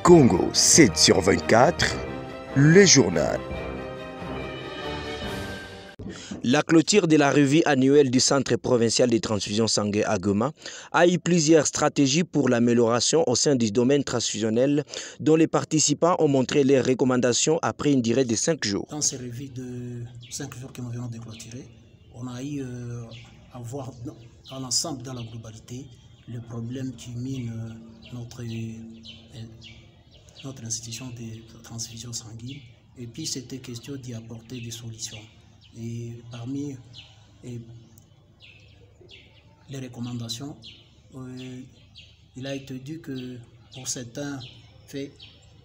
Congo 7/24, le journal. La clôture de la revue annuelle du Centre provincial de transfusion sanguine à Goma a eu plusieurs stratégies pour l'amélioration au sein du domaine transfusionnel dont les participants ont montré leurs recommandations après une durée de 5 jours. Dans ces revues de 5 jours que nous venons de clôturer, on a eu à voir dans l'ensemble, dans la globalité, le problème qui mine notre institution de transfusion sanguine. Et puis c'était question d'y apporter des solutions. Et parmi les recommandations, il a été dit que pour certains faits,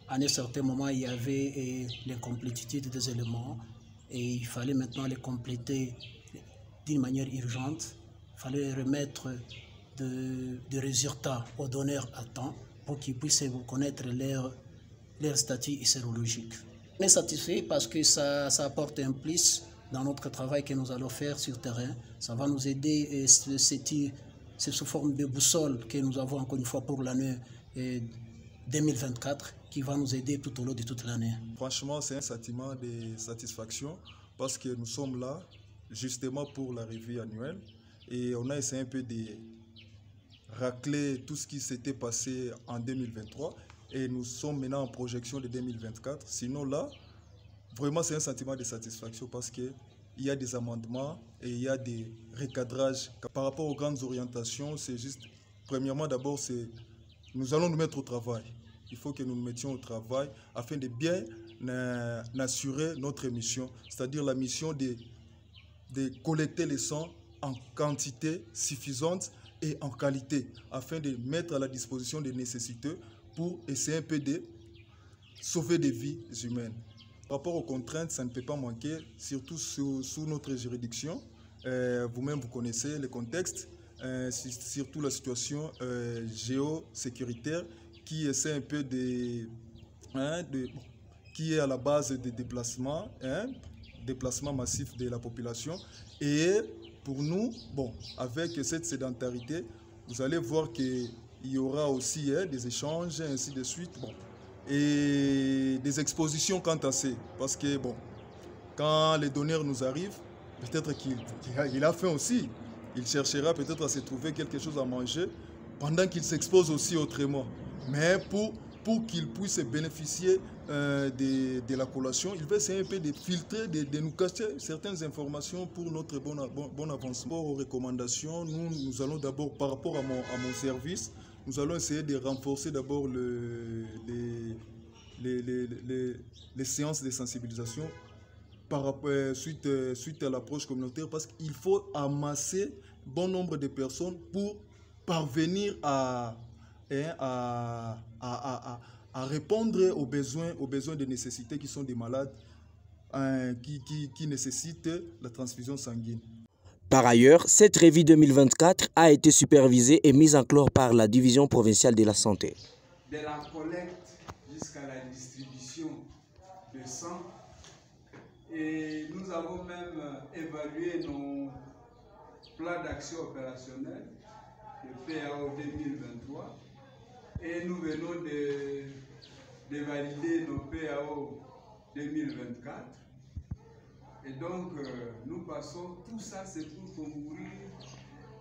à un certain moment, il y avait l'incomplétude des éléments et il fallait maintenant les compléter d'une manière urgente. Il fallait remettre des résultats aux donneurs à temps pour qu'ils puissent connaître leur statut sérologique. On est satisfait parce que ça apporte un plus dans notre travail que nous allons faire sur terrain. Ça va nous aider, c'est sous forme de boussole que nous avons encore une fois pour l'année 2024 qui va nous aider tout au long de toute l'année. Franchement, c'est un sentiment de satisfaction parce que nous sommes là justement pour la revue annuelle et on a essayé un peu de racler tout ce qui s'était passé en 2023 et nous sommes maintenant en projection de 2024. Sinon là, vraiment c'est un sentiment de satisfaction parce qu'il y a des amendements et il y a des recadrages. Par rapport aux grandes orientations, c'est juste, premièrement d'abord, nous allons nous mettre au travail. Il faut que nous nous mettions au travail afin de bien assurer notre mission, c'est-à-dire la mission de collecter les sangs en quantité suffisante et en qualité, afin de mettre à la disposition des nécessiteux pour essayer un peu de sauver des vies humaines. Par rapport aux contraintes, ça ne peut pas manquer, surtout sous notre juridiction. Vous-même, vous connaissez le contexte, surtout la situation géosécuritaire qui essaie un peu qui est à la base des déplacements massifs de la population. Et pour nous, bon, avec cette sédentarité, vous allez voir qu'il y aura aussi des échanges, ainsi de suite. Bon. Et des expositions quant à ça. Parce que, bon, quand les donneurs nous arrivent, peut-être qu'il a faim aussi. Il cherchera peut-être à se trouver quelque chose à manger pendant qu'il s'expose aussi autrement. Mais pour qu'il puisse bénéficier de la collation, il va essayer un peu de filtrer, de nous cacher certaines informations pour notre bon avancement. Aux recommandations, nous allons d'abord, par rapport à mon service, nous allons essayer de renforcer d'abord les séances de sensibilisation suite à l'approche communautaire parce qu'il faut amasser bon nombre de personnes pour parvenir à répondre aux besoins de nécessité qui sont des malades qui nécessitent la transfusion sanguine. Par ailleurs, cette revue 2024 a été supervisée et mise en clore par la Division provinciale de la santé. De la collecte jusqu'à la distribution de sang. Et nous avons même évalué nos plans d'action opérationnels, le PAO 2023, et nous venons de valider nos PAO 2024. Et donc, nous passons, tout ça c'est pour concourir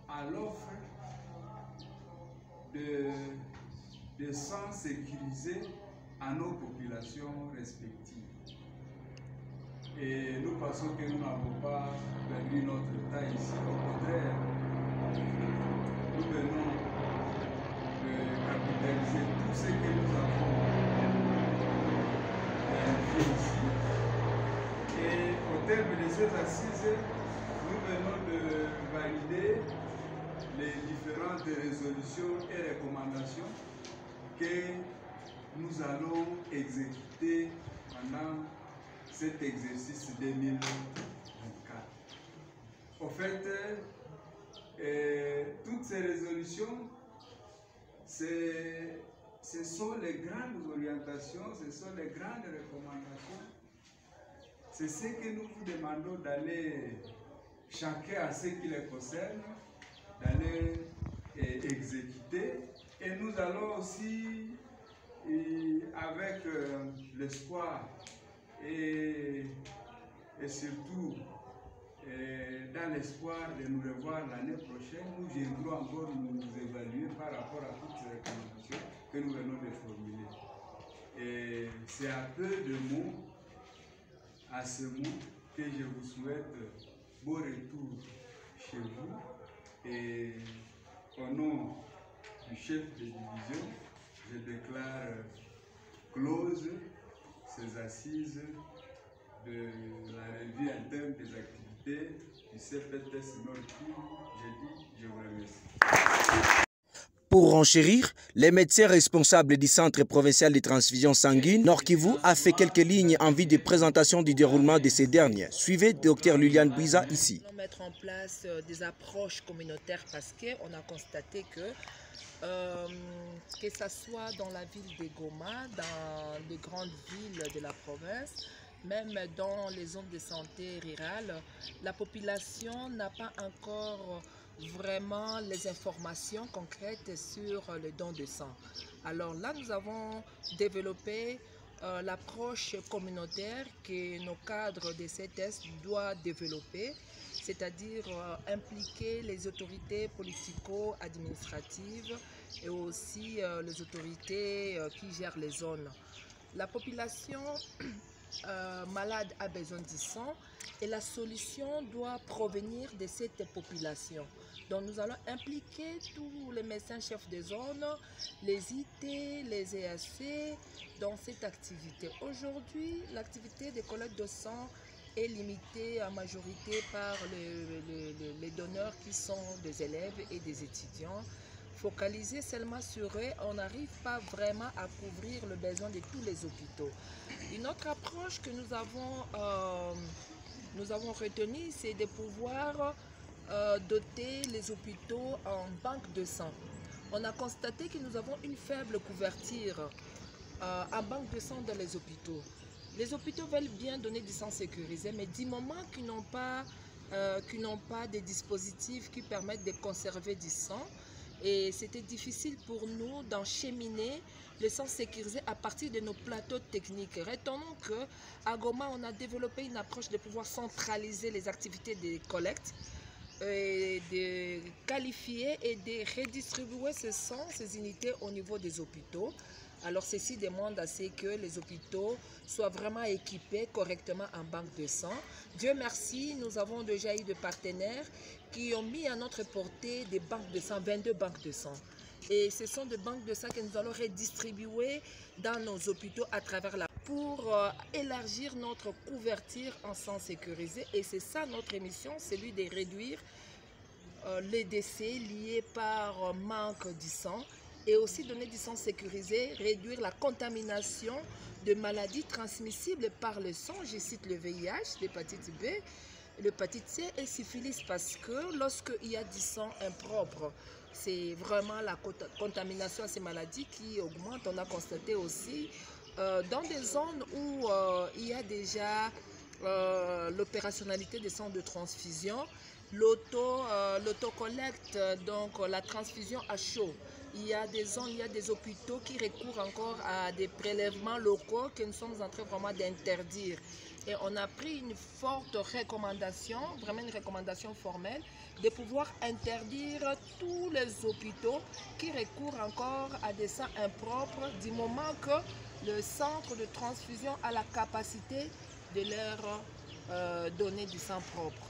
à l'offre de sang sécurisés à nos populations respectives. Et nous pensons que nous n'avons pas perdu notre temps ici. Au contraire, nous venons de capitaliser tout ce que nous avons fait ici. Et au terme de ces assises, nous venons de valider les différentes résolutions et recommandations que nous allons exécuter pendant cet exercice 2024. En fait, toutes ces résolutions, ce sont les grandes orientations, ce sont les grandes recommandations. C'est ce que nous vous demandons d'aller, chacun à ce qui les concerne, d'aller exécuter. Et nous allons aussi et avec l'espoir et surtout dans l'espoir de nous revoir l'année prochaine, nous viendrons encore nous évaluer par rapport à toutes ces recommandations que nous venons de formuler. Et c'est à peu de mots, à ce mot, que je vous souhaite bon retour chez vous. Et au nom du chef de division, je déclare close ces assises de la revue interne des activités du CPTS Nord Kivu. Je vous remercie. Pour renchérir, les médecins responsables du Centre provincial de transfusion sanguine Nord Kivu a fait quelques lignes en vue de présentation du déroulement de ces derniers. Suivez Dr Liliane Bouiza ici. Mettre en place des approches communautaires parce qu'on a constaté que ce soit dans la ville de Goma, dans les grandes villes de la province, même dans les zones de santé rurales, la population n'a pas encore vraiment les informations concrètes sur le don de sang. Alors là, nous avons développé l'approche communautaire que nos cadres de CTS doivent développer, c'est-à-dire impliquer les autorités politico-administratives et aussi les autorités qui gèrent les zones. La population malade a besoin du sang et la solution doit provenir de cette population. Donc nous allons impliquer tous les médecins chefs de zone, les IT, les EAC dans cette activité. Aujourd'hui, l'activité de collecte de sang est limitée en majorité par les donneurs qui sont des élèves et des étudiants. Focaliser seulement sur eux, on n'arrive pas vraiment à couvrir le besoin de tous les hôpitaux. Une autre approche que nous avons retenue, c'est de pouvoir doter les hôpitaux en banque de sang. On a constaté que nous avons une faible couverture en banque de sang dans les hôpitaux. Les hôpitaux veulent bien donner du sang sécurisé, mais du moment qu'ils n'ont pas des dispositifs qui permettent de conserver du sang, et c'était difficile pour nous d'encheminer le sang sécurisé à partir de nos plateaux techniques. Retenons qu'à Goma, on a développé une approche de pouvoir centraliser les activités de collecte, de qualifier et de redistribuer ce sang, ces unités au niveau des hôpitaux. Alors ceci demande à ce que les hôpitaux soient vraiment équipés correctement en banque de sang. Dieu merci, nous avons déjà eu des partenaires qui ont mis à notre portée des banques de sang, 22 banques de sang. Et ce sont des banques de sang que nous allons redistribuer dans nos hôpitaux à travers la pour élargir notre couverture en sang sécurisé. Et c'est ça notre mission, celui de réduire les décès liés par manque du sang et aussi donner du sang sécurisé, réduire la contamination de maladies transmissibles par le sang. Je cite le VIH, l'hépatite B, l'hépatite C et syphilis parce que lorsqu'il y a du sang impropre, c'est vraiment la contamination à ces maladies qui augmente. On a constaté aussi dans des zones où il y a déjà l'opérationnalité des centres de transfusion, l'autocollecte, donc la transfusion à chaud. Il y a des zones, il y a des hôpitaux qui recourent encore à des prélèvements locaux que nous sommes en train vraiment d'interdire. Et on a pris une forte recommandation, vraiment une recommandation formelle, de pouvoir interdire tous les hôpitaux qui recourent encore à des sangs impropres du moment que le centre de transfusion a la capacité de leur donner du sang propre.